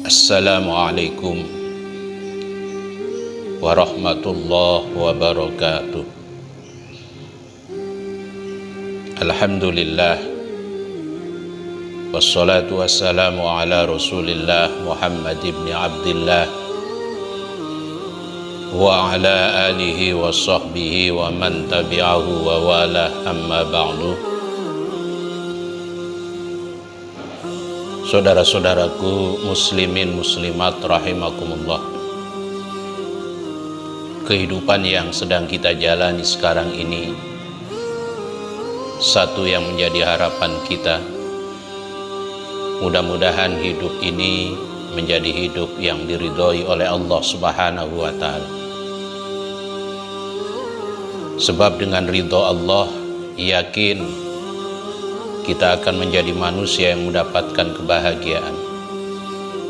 Assalamualaikum warahmatullahi wabarakatuh. Alhamdulillah, wassalatu wassalamu ala Rasulillah Muhammad ibn Abdillah wa ala alihi wa sahbihi wa man tabi'ahu wa wala, amma ba'du. Saudara-saudaraku muslimin muslimat rahimakumullah, kehidupan yang sedang kita jalani sekarang ini, satu yang menjadi harapan kita, mudah-mudahan hidup ini menjadi hidup yang diridhoi oleh Allah Subhanahu wa Ta'ala. Sebab dengan ridho Allah, yakin kita akan menjadi manusia yang mendapatkan kebahagiaan,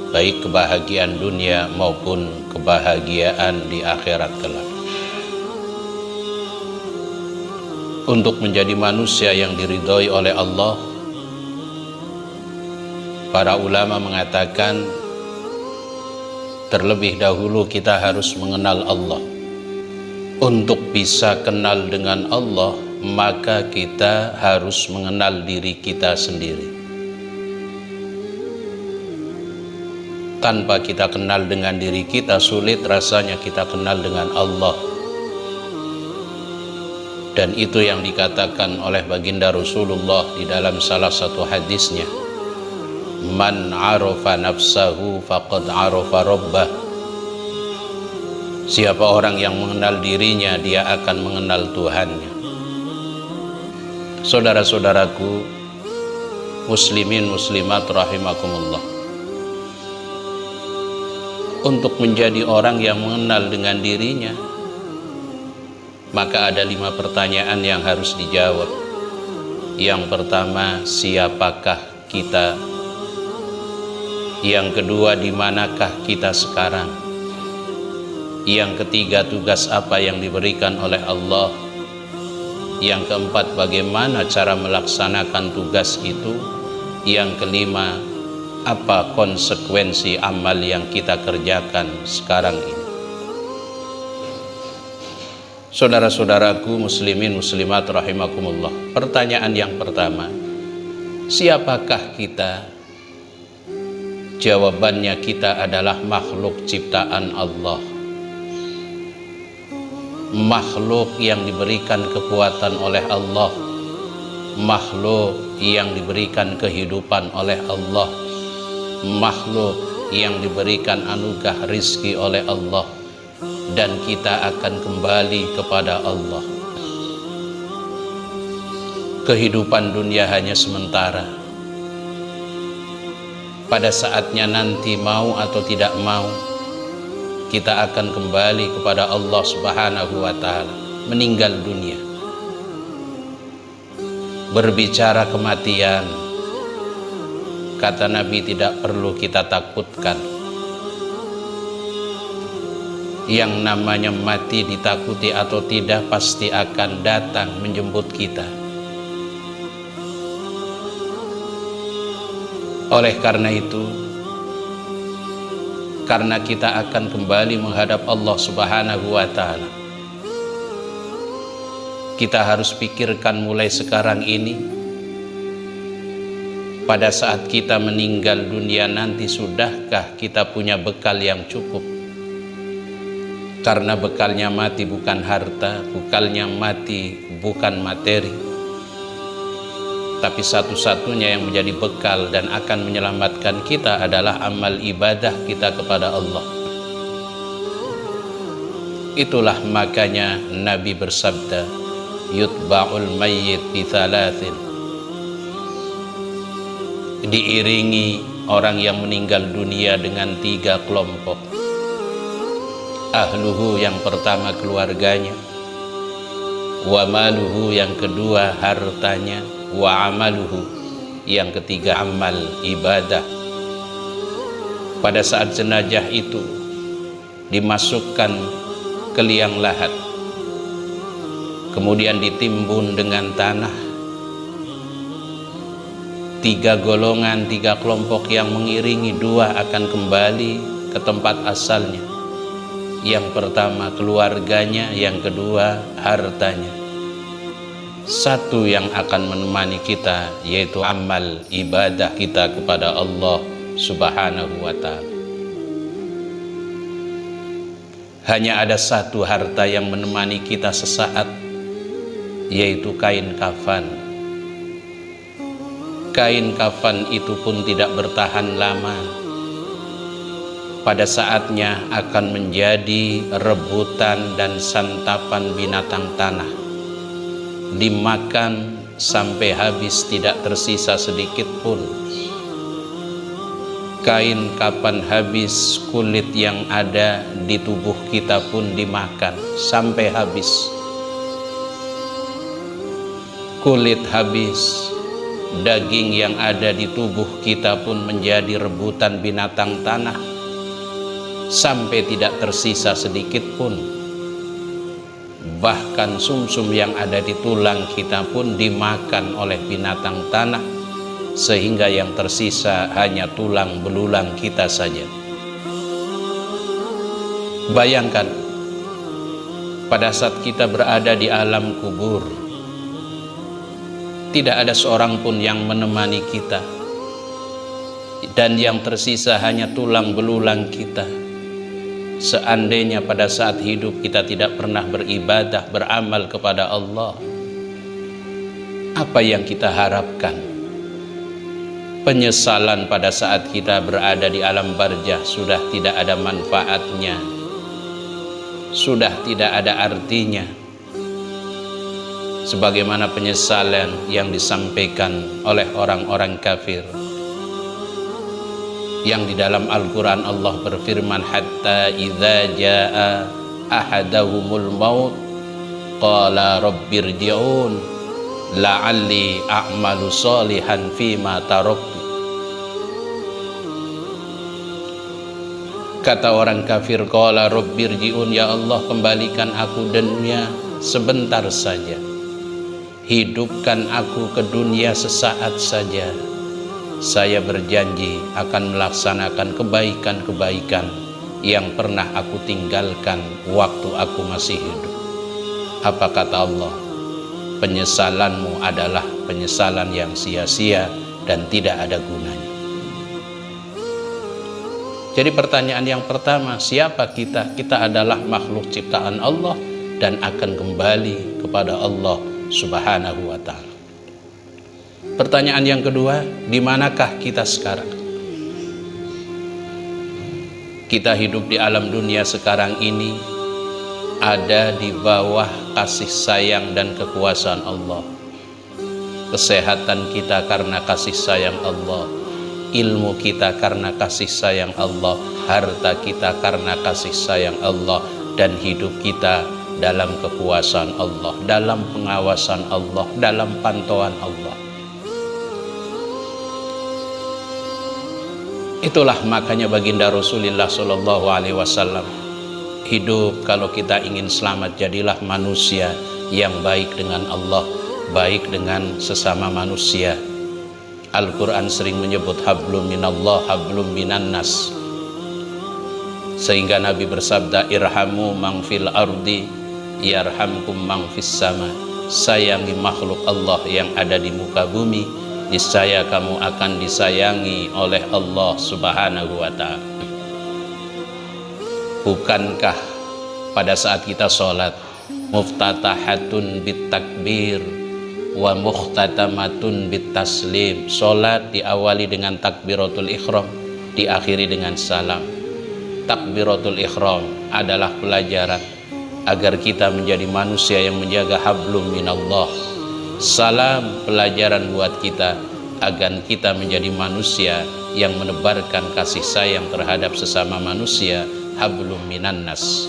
baik kebahagiaan dunia maupun kebahagiaan di akhirat kelak. Untuk menjadi manusia yang diridhoi oleh Allah, para ulama mengatakan terlebih dahulu kita harus mengenal Allah. Untuk bisa kenal dengan Allah, maka kita harus mengenal diri kita sendiri. Tanpa kita kenal dengan diri kita, sulit rasanya kita kenal dengan Allah. Dan itu yang dikatakan oleh baginda Rasulullah di dalam salah satu hadisnya, man arafa nafsahu faqad arafa rabbah. Siapa orang yang mengenal dirinya, dia akan mengenal Tuhannya. Saudara-saudaraku muslimin muslimat rahimakumullah, untuk menjadi orang yang mengenal dengan dirinya, maka ada 5 pertanyaan yang harus dijawab. Yang pertama, siapakah kita? Yang kedua, di manakah kita sekarang? Yang ketiga, tugas apa yang diberikan oleh Allah? Yang keempat, bagaimana cara melaksanakan tugas itu? Yang kelima, apa konsekuensi amal yang kita kerjakan sekarang ini? Saudara-saudaraku muslimin muslimat rahimakumullah, pertanyaan yang pertama, siapakah kita? Jawabannya, kita adalah makhluk ciptaan Allah, makhluk yang diberikan kekuatan oleh Allah, makhluk yang diberikan kehidupan oleh Allah, makhluk yang diberikan anugerah rizki oleh Allah, dan kita akan kembali kepada Allah. Kehidupan dunia hanya sementara. Pada saatnya nanti, mau atau tidak mau, kita akan kembali kepada Allah Subhanahu wa Ta'ala, meninggal dunia. Berbicara kematian, kata Nabi, tidak perlu kita takutkan. Yang namanya mati, ditakuti atau tidak, pasti akan datang menjemput kita. Oleh karena itu, karena kita akan kembali menghadap Allah Subhanahu wa Ta'ala, kita harus pikirkan mulai sekarang ini, pada saat kita meninggal dunia nanti, sudahkah kita punya bekal yang cukup? Karena bekalnya mati bukan harta, bekalnya mati bukan materi, tapi satu-satunya yang menjadi bekal dan akan menyelamatkan kita adalah amal ibadah kita kepada Allah. Itulah makanya Nabi bersabda, yutba'ul mayyit bi thalathin, diiringi orang yang meninggal dunia dengan 3 kelompok. Ahluhu, yang pertama keluarganya, wa maluhu yang kedua hartanya, wa amaluhu yang ketiga amal ibadah. Pada saat jenazah itu dimasukkan ke liang lahat, kemudian ditimbun dengan tanah, 3 golongan, 3 kelompok yang mengiringi, 2 akan kembali ke tempat asalnya. Yang pertama keluarganya, yang kedua hartanya. 1 yang akan menemani kita yaitu amal ibadah kita kepada Allah Subhanahu wa ta'ala. Hanya ada 1 harta yang menemani kita sesaat, yaitu kain kafan. Kain kafan itu pun tidak bertahan lama. Pada saatnya akan menjadi rebutan dan santapan binatang tanah. Dimakan sampai habis, tidak tersisa sedikit pun. Kain kapan habis, kulit yang ada di tubuh kita pun dimakan sampai habis. Kulit habis, daging yang ada di tubuh kita pun menjadi rebutan binatang tanah sampai tidak tersisa sedikit pun. Bahkan sumsum yang ada di tulang kita pun dimakan oleh binatang tanah, sehingga yang tersisa hanya tulang belulang kita saja. Bayangkan pada saat kita berada di alam kubur, tidak ada seorang pun yang menemani kita, dan yang tersisa hanya tulang belulang kita. Seandainya pada saat hidup kita tidak pernah beribadah, beramal kepada Allah, apa yang kita harapkan? Penyesalan pada saat kita berada di alam barzah sudah tidak ada manfaatnya, sudah tidak ada artinya. Sebagaimana penyesalan yang disampaikan oleh orang-orang kafir, yang di dalam Al-Quran Allah berfirman, hatta idza jaa ahadahumul maut qala rabbirji'un la'alli a'malu sholihan fima taraktu. Kata orang kafir, qala rabbirji'un, ya Allah kembalikan aku dunia sebentar saja, hidupkan aku ke dunia sesaat saja. Saya berjanji akan melaksanakan kebaikan-kebaikan yang pernah aku tinggalkan waktu aku masih hidup. Apa kata Allah? Penyesalanmu adalah penyesalan yang sia-sia dan tidak ada gunanya. Jadi pertanyaan yang pertama, siapa kita? Kita adalah makhluk ciptaan Allah dan akan kembali kepada Allah Subhanahu wa ta'ala. Pertanyaan yang kedua, di manakah kita sekarang? Kita hidup di alam dunia sekarang ini ada di bawah kasih sayang dan kekuasaan Allah. Kesehatan kita karena kasih sayang Allah, ilmu kita karena kasih sayang Allah, harta kita karena kasih sayang Allah, dan hidup kita dalam kekuasaan Allah, dalam pengawasan Allah, dalam pantauan Allah. Itulah makanya baginda Rasulullah SAW hidup, kalau kita ingin selamat, jadilah manusia yang baik dengan Allah, baik dengan sesama manusia. Al-Quran sering menyebut hablum minallah, hablum minannas, sehingga Nabi bersabda, irhamu man fil ardi yarhamkum man fis sama. Sayangi makhluk Allah yang ada di muka bumi, niscaya kamu akan disayangi oleh Allah Subhanahu wa ta'ala. Bukankah pada saat kita sholat, muftatahatun bit takbir wa mukhtatamatun bit taslim, sholat diawali dengan takbiratul ikhram, diakhiri dengan salam. Takbiratul ikhram adalah pelajaran agar kita menjadi manusia yang menjaga hablum minallah. Salam pelajaran buat kita agar kita menjadi manusia yang menebarkan kasih sayang terhadap sesama manusia, hablum minannas.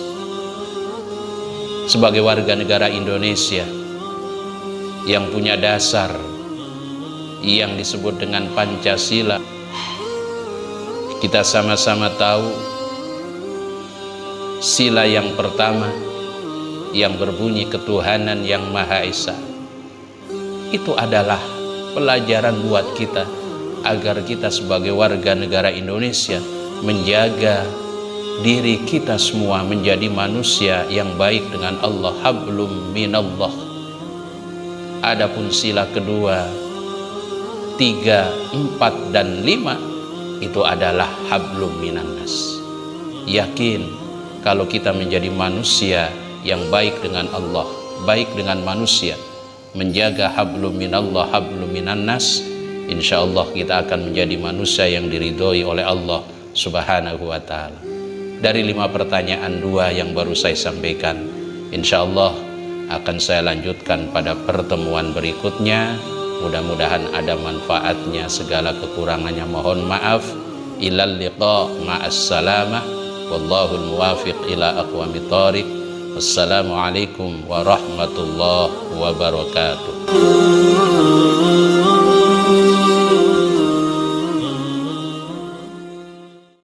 Sebagai warga negara Indonesia, yang punya dasar yang disebut dengan Pancasila. Kita sama-sama tahu sila yang pertama yang berbunyi ketuhanan yang Maha Esa itu adalah pelajaran buat kita agar kita sebagai warga negara Indonesia menjaga diri kita semua menjadi manusia yang baik dengan Allah, hablum minallah. Adapun sila kedua, 3, 4, dan 5 itu adalah hablum minannas. Yakin kalau kita menjadi manusia yang baik dengan Allah, baik dengan manusia, menjaga hablum minallah, hablum minannas, insya Allah kita akan menjadi manusia yang diridhoi oleh Allah Subhanahu wa ta'ala. Dari 5 pertanyaan 2 yang baru saya sampaikan, insya Allah akan saya lanjutkan pada pertemuan berikutnya. Mudah-mudahan ada manfaatnya, segala kekurangannya mohon maaf. Ilal liqa ma'as salamah, wallahul muwafiq ila aqwamit thariq. Wassalamualaikum warahmatullahi wabarakatuh.